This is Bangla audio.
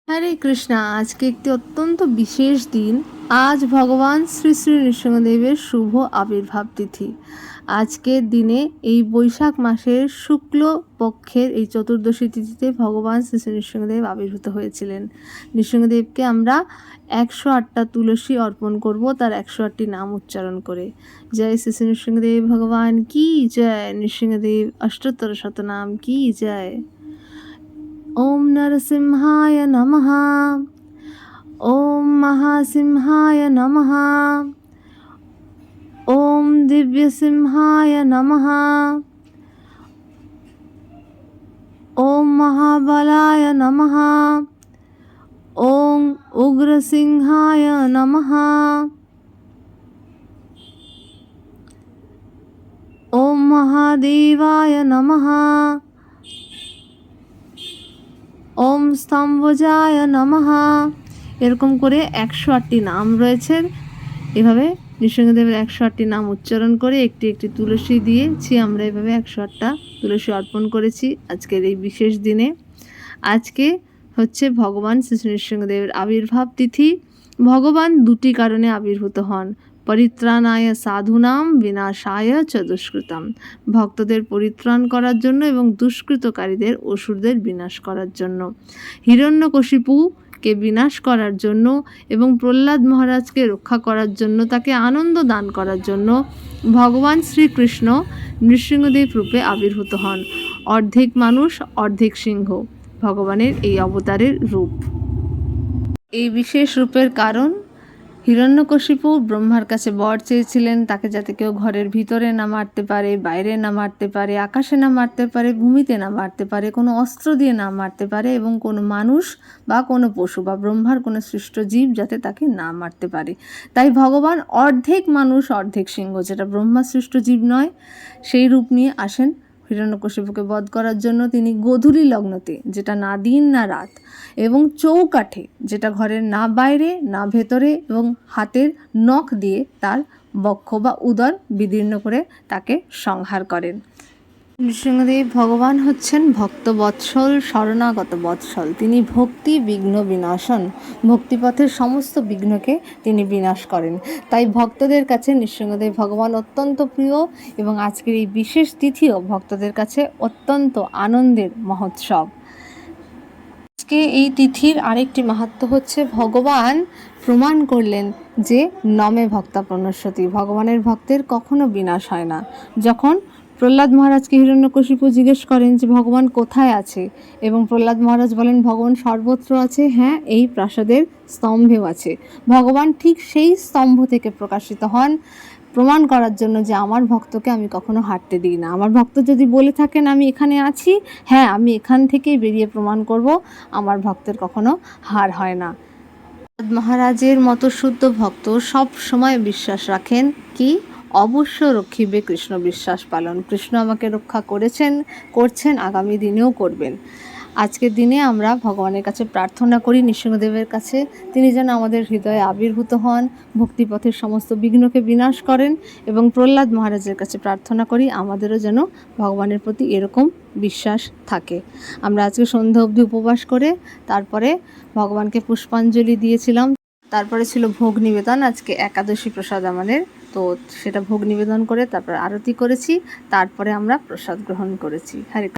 হরে কৃষ্ণা। আজকে একটি অত্যন্ত বিশেষ দিন। আজ ভগবান শ্রী শ্রী নৃসিংহদেবের শুভ আবির্ভাব তিথি। আজকের দিনে এই বৈশাখ মাসের শুক্ল পক্ষের এই চতুর্দশী তিথিতে ভগবান শ্রী শ্রী নৃসিংহদেব আবির্ভূত হয়েছিলেন। নৃসিংহদেবকে আমরা 108টা তুলসী অর্পণ করব, তার 108টি নাম উচ্চারণ করে। জয় শ্রী শ্রী নৃসিংহদেব ভগবান কি জয়, নৃসিংহদেব অষ্টোত্তর শতনাম কি জয়। ओम नरसिंहाय नमः, ओम महासिंहाय नमः, ओम दिव्यसिंहाय नमः, ओम महाबलाय नमः, ओम उग्रसिंहाय नमः, ओम महादेवाय नमः, ওম স্তম্ভজায় নমঃ। এরকম করে 108টি নাম রয়েছে। এভাবে নৃসিংহদেবের 108টি নাম উচ্চারণ করে একটি একটি তুলসী দিয়েছি। আমরা এভাবে 108টা তুলসী অর্পণ করেছি আজকের এই বিশেষ দিনে। আজকে হচ্ছে ভগবান শ্রী নৃসিংহদেবের আবির্ভাব তিথি। ভগবান দুটি কারণে আবির্ভূত হন, পরিত্রাণায় সাধুনাম বিনাশায় চ দুষ্কৃতম। ভক্তদের পরিত্রাণ করার জন্য এবং দুষ্কৃতকারীদের অসুরদের বিনাশ করার জন্য, হিরণ্যকশিপুকে বিনাশ করার জন্য এবং প্রহ্লাদ মহারাজকে রক্ষা করার জন্য, তাকে আনন্দ দান করার জন্য ভগবান শ্রীকৃষ্ণ নৃসিংহদেব রূপে আবির্ভূত হন। অর্ধেক মানুষ অর্ধেক সিংহ ভগবানের এই অবতারের রূপ। এই বিশেষ রূপের কারণ, হিরণ্যকশিপু ব্রহ্মার কাছে বর চেয়েছিলেন তাকে যাতে কেউ ঘরের ভিতরে না মারতে পারে, বাইরে না মারতে পারে, আকাশে না মারতে পারে, ভূমিতে না মারতে পারে, কোনো অস্ত্র দিয়ে না মারতে পারে, এবং কোনো মানুষ বা কোনো পশু বা ব্রহ্মার কোনো সৃষ্ট জীব যাতে তাকে না মারতে পারে। তাই ভগবান অর্ধেক মানুষ অর্ধেক সিংহ, যেটা ব্রহ্মা সৃষ্ট জীব নয়, সেই রূপ নিয়ে আসেন হিরণ্যকশিপুকে বধ করার জন্য। তিনি গোধূলি লগ্নতে, যেটা না দিন না রাত, এবং চৌকাঠে, যেটা ঘরের না বাইরে না ভেতরে, এবং হাতের নখ দিয়ে তার বক্ষ বা উদর বিদীর্ণ করে তাকে সংহার করেন। নৃসিংহদেব ভগবান হচ্ছেন ভক্তবৎসল, শরণাগত বৎসল। তিনি ভক্তি বিঘ্ন বিনাশন, ভক্তিপথের সমস্ত বিঘ্নকে তিনি বিনাশ করেন। তাই ভক্তদের কাছে নৃসিংহদেব ভগবান অত্যন্ত প্রিয়, এবং আজকের এই বিশেষ তিথিও ভক্তদের কাছে অত্যন্ত আনন্দের মহোৎসব। আজকে এই তিথির আরেকটি মাহাত্ম্য হচ্ছে, ভগবান প্রমাণ করলেন যে নমে ভক্তা প্রণশ্যতি, ভগবানের ভক্তের কখনো বিনাশ হয় না। যখন প্রহ্লাদ মহারাজকে হিরণ্যকশিপু জিজ্ঞেস করেন যে ভগবান কোথায় আছে, এবং প্রহ্লাদ মহারাজ বলেন ভগবান সর্বত্র আছে, হ্যাঁ এই প্রাসাদের স্তম্ভেও আছে। ভগবান ঠিক সেই স্তম্ভ থেকে প্রকাশিত হন প্রমাণ করার জন্য যে আমার ভক্তকে আমি কখনো হাঁটতে দিই না। আমার ভক্ত যদি বলে থাকেন আমি এখানে আছি, হ্যাঁ আমি এখান থেকেই বেরিয়ে প্রমাণ করব, আমার ভক্তের কখনো হার হয় না। মহারাজের মতো শুদ্ধ ভক্ত সব সময় বিশ্বাস রাখেন কি, অবশ্য রক্ষিবে কৃষ্ণ বিশ্বাস পালন। কৃষ্ণ আমাকে রক্ষা করছেন, আগামী দিনেও করবেন। আজকের দিনে আমরা ভগবানের কাছে প্রার্থনা করি, নৃসিংহদেবের কাছে, তিনি যেন আমাদের হৃদয়ে আবির্ভূত হন, ভক্তিপথের সমস্ত বিঘ্নকে বিনাশ করেন, এবং প্রহ্লাদ মহারাজের কাছে প্রার্থনা করি আমাদেরও যেন ভগবানের প্রতি এরকম বিশ্বাস থাকে। আমরা আজকে সন্ধ্যা অবধি উপবাস করে তারপরে ভগবানকে পুষ্পাঞ্জলি দিয়েছিলাম। তারপরে ছিল ভোগ নিবেদন। আজকে একাদশী প্রসাদ আমাদের, তো সেটা ভোগ নিবেদন করে তারপর আরতি করেছি, তারপরে আমরা প্রসাদ গ্রহণ করেছি। হরে